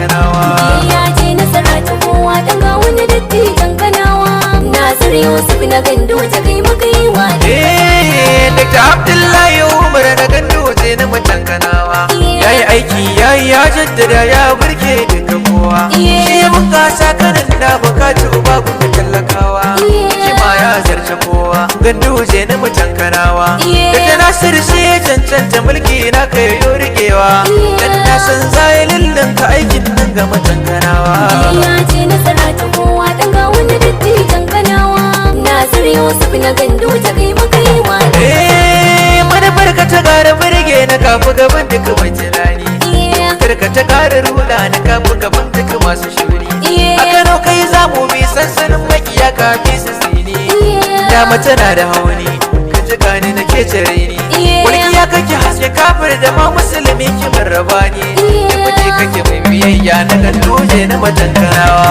matankanawa. Ya ce nasara ta kowa dan ga wani dattijan Kanawa. Nasir Yusuf na Ganduje kai muka yi wa. Dr. Abdullahi Umar na Ganduje na matankanawa. Yayi aiki ya jaddada ya burge duka kowa. Shi mun gasa kanin da bukatu babu da tallakawa. Kima ya zarce kowa Ganduje na matankanawa. Daga Nasir shi ya cancanta mulki na kai yo rikewa. Dan na san zai lillinka aikin nan ga matankanawa. Ya ce nasara ta kowa dan ga wani dattijan Kanawa. Nasir Yusuf na Ganduje kai muka yi wa. Manufar ka ta gara burge na kafu gaban duka mai tunani. Karka ta kara rula na kafu gaban duka masu shuri. A Kano kai za mu bi sansanin makiya kafi su sini. Dama tana da hauni ka ji gani na ke cire ni. Walƙiya kake haske kafir da ma musulmi kimar rabani. Da kake mai biyayya na Ganduje na matankanawa.